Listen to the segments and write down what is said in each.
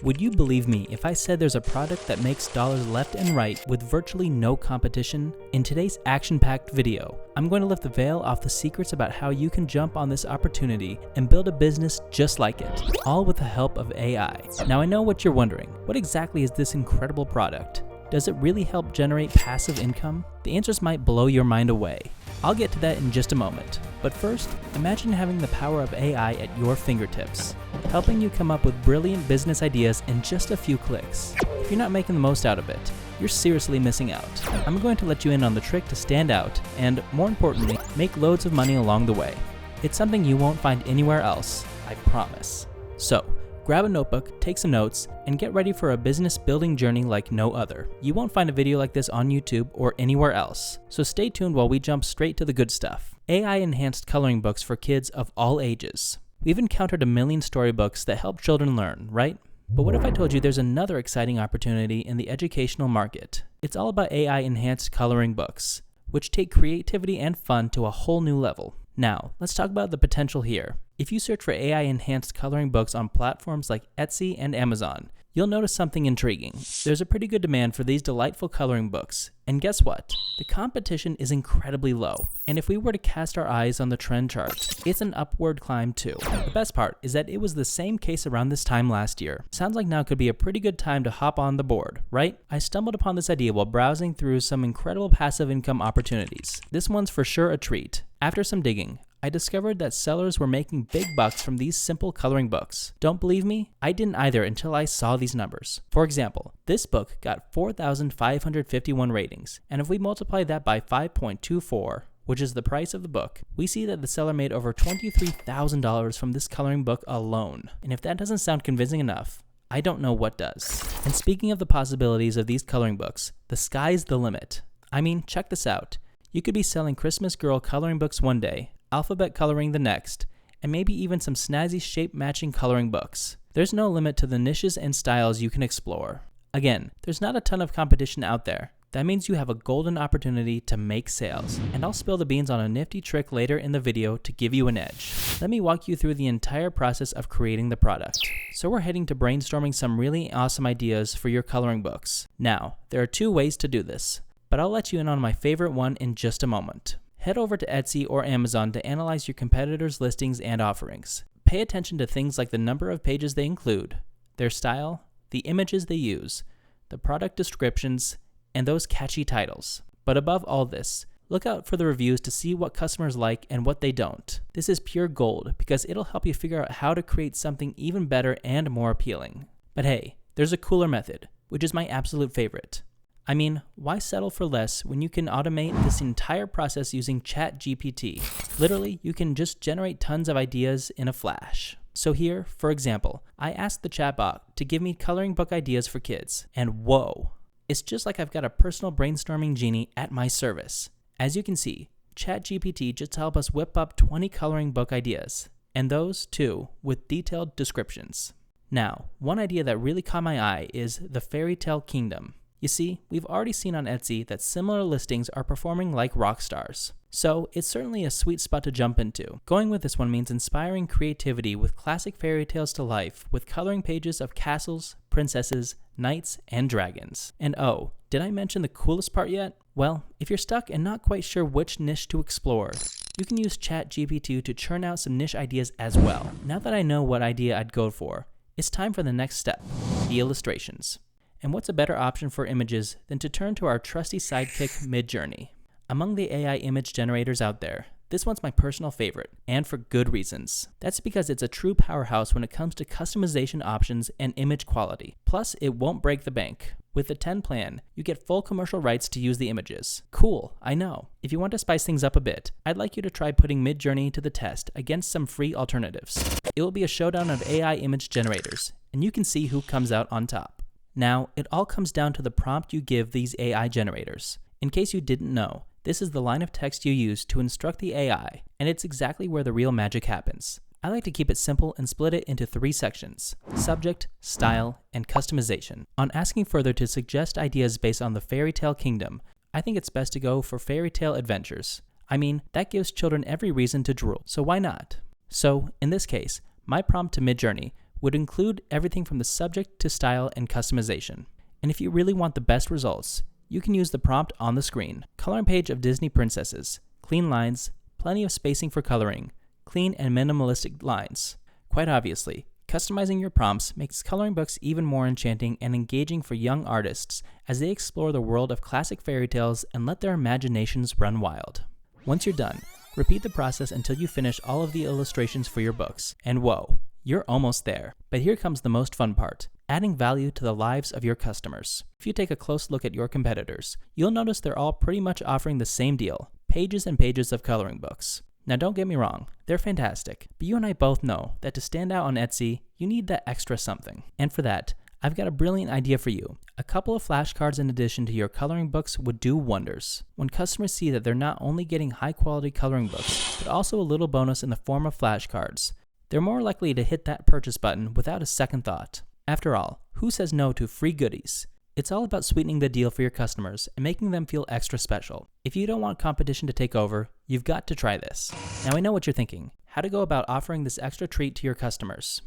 Would you believe me if I said there's a product that makes dollars left and right with virtually no competition? In today's action-packed video, I'm going to lift the veil off the secrets about how you can jump on this opportunity and build a business just like it, all with the help of AI. Now I know what you're wondering, what exactly is this incredible product? Does it really help generate passive income? The answers might blow your mind away. I'll get to that in just a moment. But first, imagine having the power of AI at your fingertips, helping you come up with brilliant business ideas in just a few clicks. If you're not making the most out of it, you're seriously missing out. I'm going to let you in on the trick to stand out and, more importantly, make loads of money along the way. It's something you won't find anywhere else, I promise. So, grab a notebook, take some notes, and get ready for a business building journey like no other. You won't find a video like this on YouTube or anywhere else, so stay tuned while we jump straight to the good stuff. AI-enhanced coloring books for kids of all ages. We've encountered a million storybooks that help children learn, right? But what if I told you there's another exciting opportunity in the educational market? It's all about AI-enhanced coloring books, which take creativity and fun to a whole new level. Now, let's talk about the potential here. If you search for AI-enhanced coloring books on platforms like Etsy and Amazon, you'll notice something intriguing. There's a pretty good demand for these delightful coloring books, and guess what? The competition is incredibly low, and if we were to cast our eyes on the trend charts, it's an upward climb too. The best part is that it was the same case around this time last year. Sounds like now could be a pretty good time to hop on the board, right? I stumbled upon this idea while browsing through some incredible passive income opportunities. This one's for sure a treat. After some digging, I discovered that sellers were making big bucks from these simple coloring books. Don't believe me? I didn't either until I saw these numbers. For example, this book got 4,551 ratings, and if we multiply that by 5.24, which is the price of the book, we see that the seller made over $23,000 from this coloring book alone. And if that doesn't sound convincing enough, I don't know what does. And speaking of the possibilities of these coloring books, the sky's the limit. I mean, check this out. You could be selling Christmas Girl coloring books one day, alphabet coloring the next, and maybe even some snazzy shape-matching coloring books. There's no limit to the niches and styles you can explore. Again, there's not a ton of competition out there. That means you have a golden opportunity to make sales, and I'll spill the beans on a nifty trick later in the video to give you an edge. Let me walk you through the entire process of creating the product. So we're heading to brainstorming some really awesome ideas for your coloring books. Now, there are two ways to do this, but I'll let you in on my favorite one in just a moment. Head over to Etsy or Amazon to analyze your competitors' listings and offerings. Pay attention to things like the number of pages they include, their style, the images they use, the product descriptions, and those catchy titles. But above all this, look out for the reviews to see what customers like and what they don't. This is pure gold because it'll help you figure out how to create something even better and more appealing. But hey, there's a cooler method, which is my absolute favorite. I mean, why settle for less when you can automate this entire process using ChatGPT? Literally, you can just generate tons of ideas in a flash. So here, for example, I asked the chatbot to give me coloring book ideas for kids, and whoa, it's just like I've got a personal brainstorming genie at my service. As you can see, ChatGPT just helped us whip up 20 coloring book ideas, and those, too, with detailed descriptions. Now, one idea that really caught my eye is the fairy tale kingdom. You see, we've already seen on Etsy that similar listings are performing like rock stars. So it's certainly a sweet spot to jump into. Going with this one means inspiring creativity with classic fairy tales to life with coloring pages of castles, princesses, knights, and dragons. And oh, did I mention the coolest part yet? Well, if you're stuck and not quite sure which niche to explore, you can use ChatGPT to churn out some niche ideas as well. Now that I know what idea I'd go for, it's time for the next step, the illustrations. And what's a better option for images than to turn to our trusty sidekick, Midjourney? Among the AI image generators out there, this one's my personal favorite, and for good reasons. That's because it's a true powerhouse when it comes to customization options and image quality. Plus, it won't break the bank. With the 10 plan, you get full commercial rights to use the images. Cool, I know. If you want to spice things up a bit, I'd like you to try putting Midjourney to the test against some free alternatives. It will be a showdown of AI image generators, and you can see who comes out on top. Now, it all comes down to the prompt you give these AI generators. In case you didn't know, this is the line of text you use to instruct the AI, and it's exactly where the real magic happens. I like to keep it simple and split it into 3 sections: subject, style, and customization. On asking further to suggest ideas based on the fairy tale kingdom, I think it's best to go for fairy tale adventures. I mean, that gives children every reason to drool, so why not? So, in this case, my prompt to Midjourney would include everything from the subject to style and customization. And if you really want the best results, you can use the prompt on the screen. Coloring page of Disney princesses, clean lines, plenty of spacing for coloring, clean and minimalistic lines. Quite obviously, customizing your prompts makes coloring books even more enchanting and engaging for young artists as they explore the world of classic fairy tales and let their imaginations run wild. Once you're done, repeat the process until you finish all of the illustrations for your books, and whoa, you're almost there. But here comes the most fun part, adding value to the lives of your customers. If you take a close look at your competitors, you'll notice they're all pretty much offering the same deal, pages and pages of coloring books. Now don't get me wrong, they're fantastic, but you and I both know that to stand out on Etsy, you need that extra something. And for that, I've got a brilliant idea for you. A couple of flashcards in addition to your coloring books would do wonders. When customers see that they're not only getting high quality coloring books, but also a little bonus in the form of flashcards, they're more likely to hit that purchase button without a second thought. After all, who says no to free goodies? It's all about sweetening the deal for your customers and making them feel extra special. If you don't want competition to take over, you've got to try this. Now I know what you're thinking, how to go about offering this extra treat to your customers.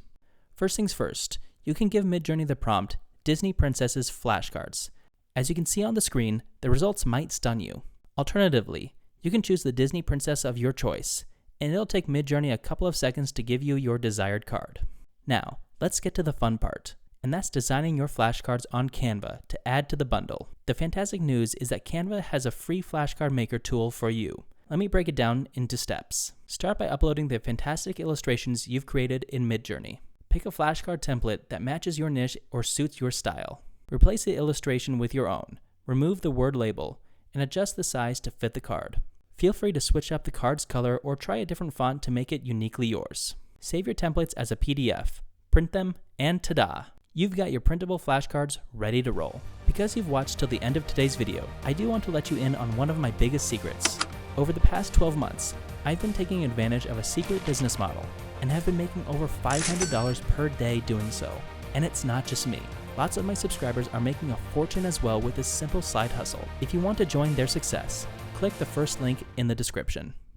First things first, you can give Midjourney the prompt, Disney Princesses Flashcards. As you can see on the screen, the results might stun you. Alternatively, you can choose the Disney princess of your choice, and it'll take Midjourney a couple of seconds to give you your desired card. Now, let's get to the fun part. And that's designing your flashcards on Canva to add to the bundle. The fantastic news is that Canva has a free flashcard maker tool for you. Let me break it down into steps. Start by uploading the fantastic illustrations you've created in Midjourney. Pick a flashcard template that matches your niche or suits your style. Replace the illustration with your own, remove the word label, and adjust the size to fit the card. Feel free to switch up the card's color or try a different font to make it uniquely yours. Save your templates as a PDF, print them, and ta-da! You've got your printable flashcards ready to roll. Because you've watched till the end of today's video, I do want to let you in on one of my biggest secrets. Over the past 12 months, I've been taking advantage of a secret business model and have been making over $500 per day doing so. And it's not just me. Lots of my subscribers are making a fortune as well with this simple side hustle. If you want to join their success, click the first link in the description.